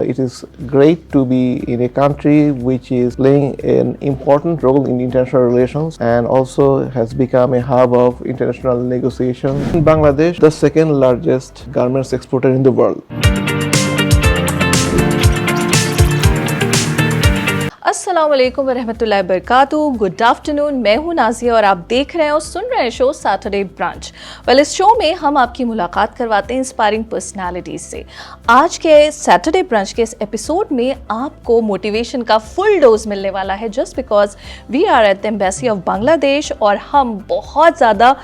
It is great to be in a country which is playing an important role in international relations and also has become a hub of international negotiation. In Bangladesh, the second largest garments exporter in the world. अस्सलाम वालेकुम वरहमतुल्लाहि वबरकातुहू। Good afternoon, मैं हूं नाज़िया और आप देख रहे हैं और सुन रहे हैं शो सैटरडे ब्रंच। इस शो में हम आपकी मुलाकात करवाते हैं इंस्पायरिंग पर्सनालिटीज से। आज के सैटरडे ब्रंच के इस एपिसोड में आपको मोटिवेशन का फुल डोज मिलने वाला है, just because we are at the embassy of Bangladesh और हम बहुत ज़्यादा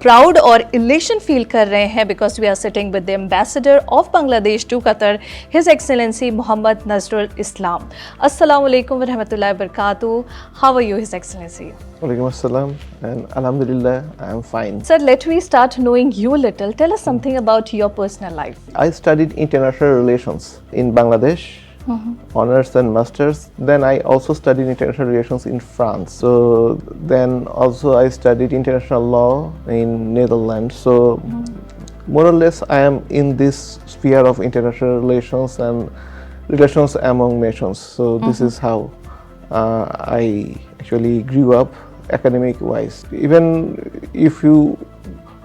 प्राउड और इलेशन फील कर रहे हैं because we are sitting with the ambassador of Bangladesh to Qatar, his excellency Mohammad Nazrul Islam. अस्सलाम वालेकुम वरहमतुल्लाहि वबरकातुहू। How are you, his excellency? Walaikum assalam, and alhamdulillah, I am fine. Sir, let me start knowing you a little. Tell us something about your personal life. I studied international relations in Bangladesh, honors and masters. Then I also studied international relations in France. So then also I studied international law in Netherlands. So more or less I am in this sphere of international relations and relations among nations. So this is how I actually grew up academic wise. Even if you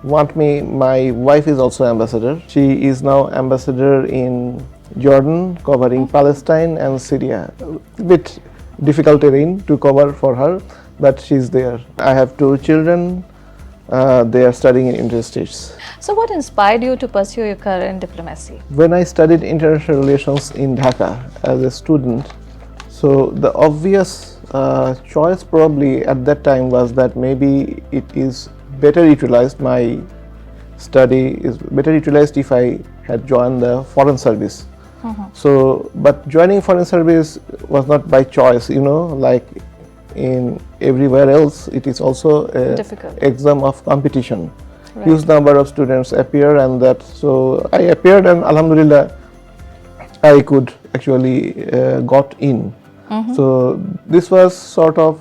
want me, my wife is also ambassador. She is now ambassador in Jordan, covering Palestine and Syria. A bit difficult terrain to cover for her, but she's there. I have two children. They are studying in United States. So what inspired you to pursue your career in diplomacy? When I studied international relations in Dhaka as a student, so the obvious choice probably at that time was that maybe it is better utilized, my study is better utilized if I had joined the foreign service. So, but joining foreign service was not by choice, you know, like in everywhere else, it is also a Difficult exam of competition. Right. Huge number of students appear, and that, so I appeared, and alhamdulillah, I could actually got in. So this was sort of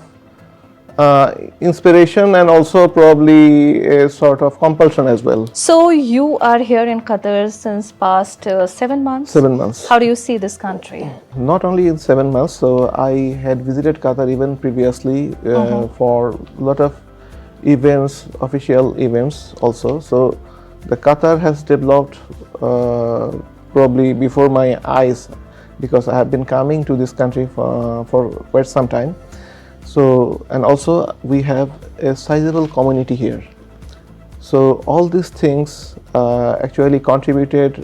inspiration and also probably a sort of compulsion as well. So you are here in Qatar since past 7 months? 7 months. How do you see this country? Not only in 7 months, so I had visited Qatar even previously for a lot of events, official events also. So the Qatar has developed probably before my eyes, because I have been coming to this country for quite some time. So, and also we have a sizable community here. So all these things actually contributed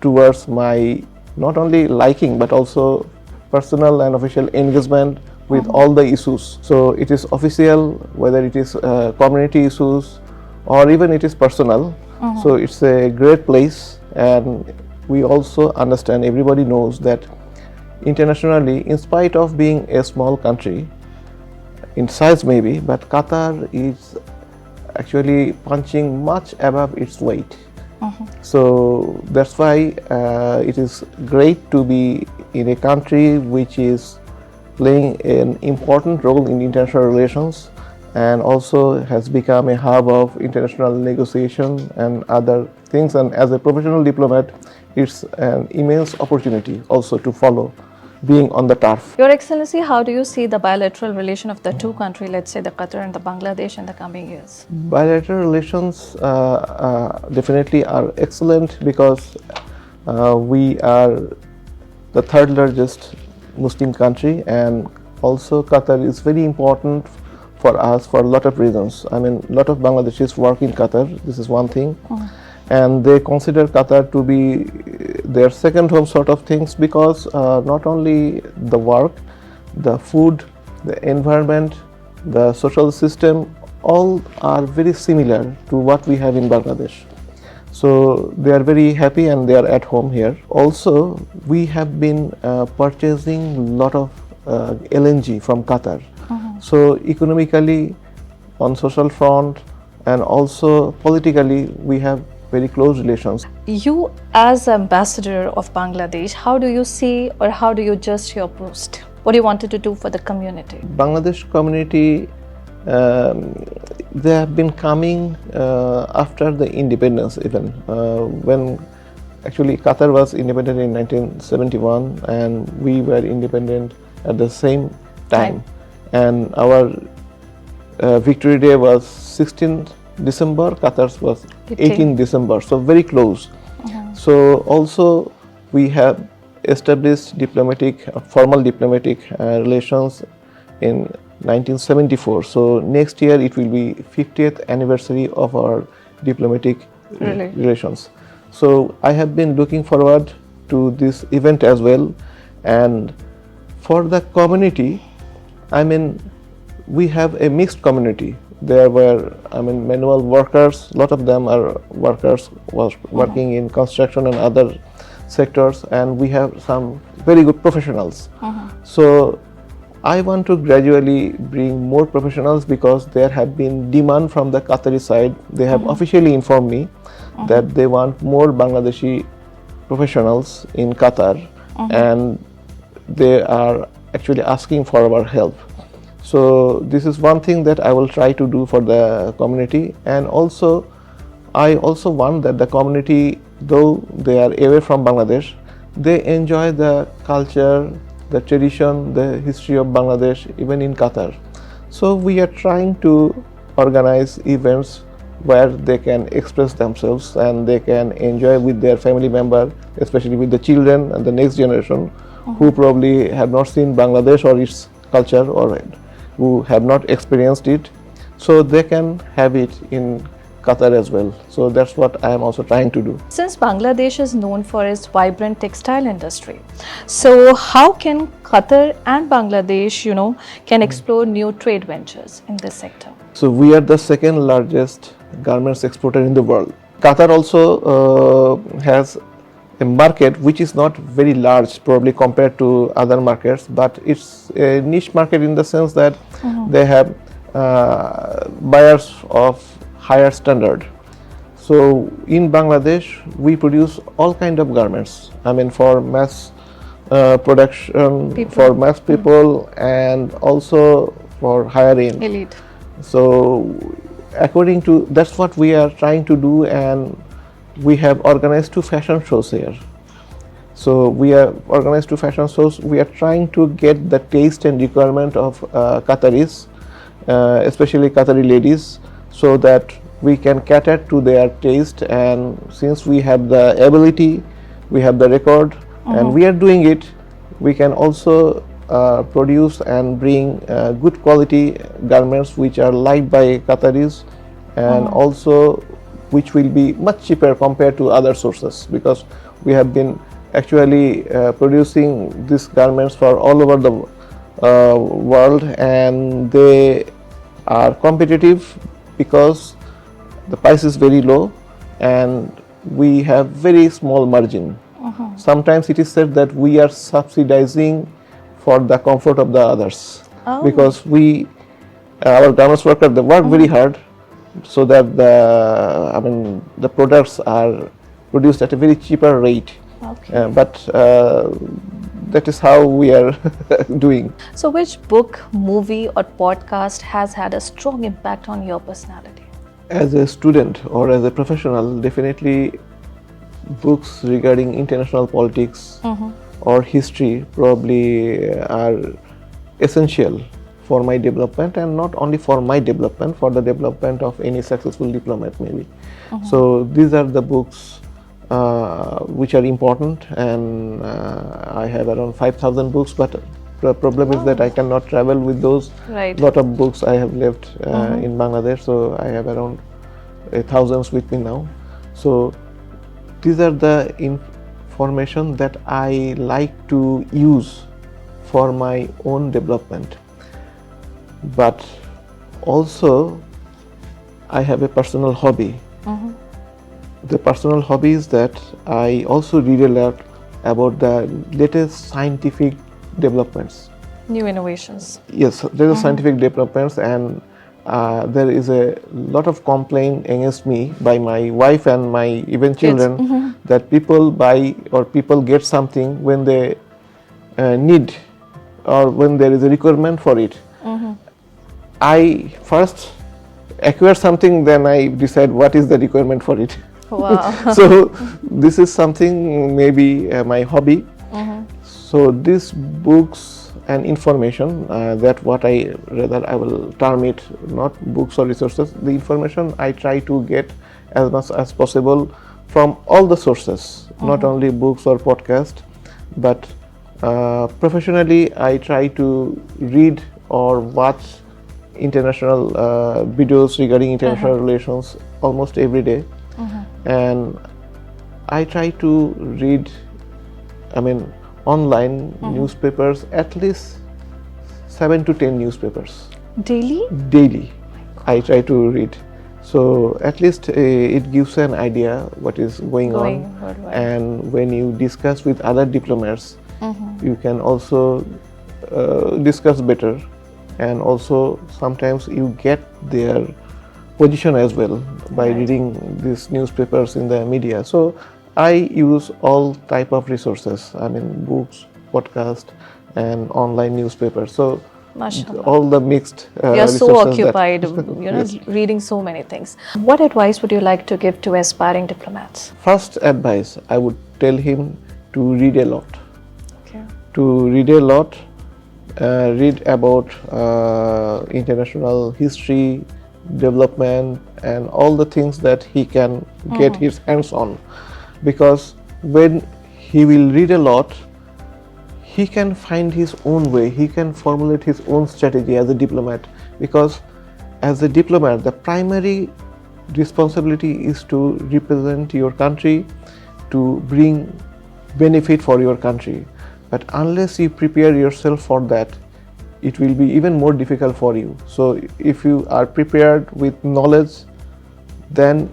towards my not only liking but also personal and official engagement with all the issues. So it is official, whether it is community issues or even it is personal. So it's a great place, and we also understand, everybody knows that internationally, in spite of being a small country in size maybe, but Qatar is actually punching much above its weight. So that's why it is great to be in a country which is playing an important role in international relations and also has become a hub of international negotiation and other things. And as a professional diplomat, it's an immense opportunity also to follow being on the turf. Your Excellency, how do you see the bilateral relation of the two countries, let's say the Qatar and the Bangladesh, in the coming years? Bilateral relations definitely are excellent because we are the third largest Muslim country, and also Qatar is very important for us for a lot of reasons. I mean, a lot of Bangladeshis work in Qatar, this is one thing. And they consider Qatar to be their second home sort of things, because not only the work, the food, the environment, the social system, all are very similar to what we have in Bangladesh. So they are very happy and they are at home here. Also, we have been purchasing a lot of LNG from Qatar. So economically, on social front, and also politically, we have very close relations. You as ambassador of Bangladesh, how do you see or how do you judge your post? What do you wanted to do for the community? Bangladesh community, they have been coming after the independence even. When actually Qatar was independent in 1971, and we were independent at the same time. And our victory day was 16th December, Qatar's was 18th December, so very close. So also we have established formal diplomatic relations in 1974. So next year it will be 50th anniversary of our diplomatic relations. So I have been looking forward to this event as well. And for the community, I mean, we have a mixed community. There were, manual workers. A lot of them are workers working in construction and other sectors, and we have some very good professionals. So I want to gradually bring more professionals because there have been demand from the Qatari side. They have officially informed me that they want more Bangladeshi professionals in Qatar, and they are actually asking for our help. So this is one thing that I will try to do for the community. And also I also want that the community, though they are away from Bangladesh, they enjoy the culture, the tradition, the history of Bangladesh even in Qatar. So we are trying to organize events where they can express themselves and they can enjoy with their family member, especially with the children and the next generation who probably have not seen Bangladesh or its culture, or who have not experienced it, so they can have it in Qatar as well. So that's what I am also trying to do. Since Bangladesh is known for its vibrant textile industry, so how can Qatar and Bangladesh, can explore new trade ventures in this sector? So we are the second largest garments exporter in the world. Qatar also has a market which is not very large probably compared to other markets, but it's a niche market in the sense that they have buyers of higher standard. So in Bangladesh we produce all kind of garments, for mass production, for mass people, and also for higher end Elite. So according to that's what we are trying to do, and we have organized 2 fashion shows here. So we have organized 2 fashion shows. We are trying to get the taste and requirement of Qataris, especially Qatari ladies, so that we can cater to their taste. And since we have the ability, we have the record, and we are doing it, we can also produce and bring good quality garments which are liked by Qataris, and also which will be much cheaper compared to other sources, because we have been actually producing these garments for all over the world, and they are competitive because the price is very low and we have very small margin. Sometimes it is said that we are subsidizing for the comfort of the others, because our garments workers, they work very hard so that the products are produced at a very cheaper rate. But that is how we are doing. So which book, movie or podcast has had a strong impact on your personality? As a student or as a professional, definitely books regarding international politics or history probably are essential for my development, and not only for my development, for the development of any successful diplomat maybe. So these are the books which are important, and I have around 5,000 books, but the problem is that I cannot travel with those. Lot of books I have left in Bangladesh, so I have around thousands with me now. So these are the information that I like to use for my own development. But also I have a personal hobby. The personal hobby is that I also read a lot about the latest scientific developments. New innovations. Yes, there are scientific developments, and there is a lot of complaint against me by my wife and my even children that people buy or people get something when they need or when there is a requirement for it. I first acquire something, then I decide what is the requirement for it. Wow. So this is something maybe my hobby. So these books and information that what I rather I will term it not books or resources. The information I try to get as much as possible from all the sources, not only books or podcast, but professionally I try to read or watch international videos regarding international relations almost every day, and I try to read, I mean, online newspapers, at least 7 to 10 newspapers Daily? daily. I try to read. So at least it gives an idea what is going on. Worldwide. And when you discuss with other diplomats, you can also discuss better, and also sometimes you get their position as well by reading these newspapers in the media. So I use all type of resources, I mean books, podcast and online newspapers. So Mashallah. all the mixed You're so resources that- occupied, Yes. reading so many things. What advice would you like to give to aspiring diplomats? First advice, I would tell him to read a lot. Okay. To read a lot, read about international history, development, and all the things that he can get his hands on. Because when he will read a lot, he can find his own way, he can formulate his own strategy as a diplomat. Because as a diplomat, the primary responsibility is to represent your country, to bring benefit for your country. But unless you prepare yourself for that, it will be even more difficult for you. So if you are prepared with knowledge, then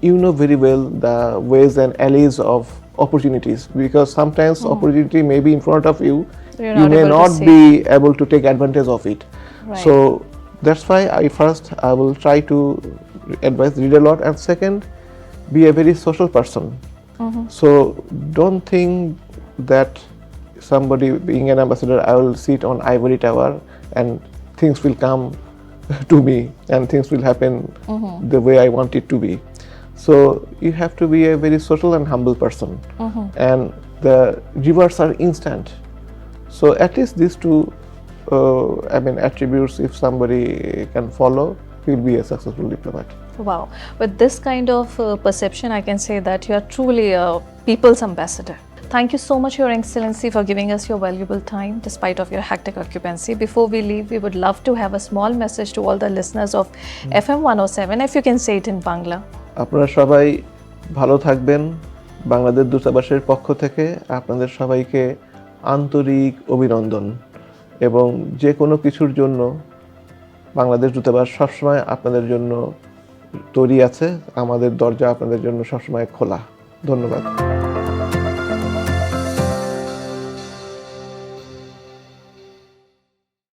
you know very well the ways and alleys of opportunities, because sometimes opportunity may be in front of you, You're you not may able to not see. be able to take advantage of it. Right. So that's why I will try to advise read a lot, and second, be a very social person. So don't think that somebody being an ambassador, I will sit on ivory tower and things will come to me and things will happen the way I want it to be. So you have to be a very social and humble person, and the rewards are instant. So at least these two attributes, if somebody can follow, he will be a successful diplomat. Wow. With this kind of perception, I can say that you are truly a people's ambassador. Thank you so much, Your Excellency, for giving us your valuable time despite of your hectic occupancy. Before we leave, we would love to have a small message to all the listeners of FM 107, if you can say it in Bangla. আপনারা সবাই ভালো থাকবেন। বাংলাদেশ দূতাবাসের পক্ষ থেকে আপনাদের সবাইকে আন্তরিক অভিনন্দন, এবং যে কোনো কিছুর জন্য বাংলাদেশ দূতাবাস সবসময় আপনাদের জন্য তৈরি আছে। আমাদের দরজা আপনাদের জন্য সবসময় খোলা। ধন্যবাদ।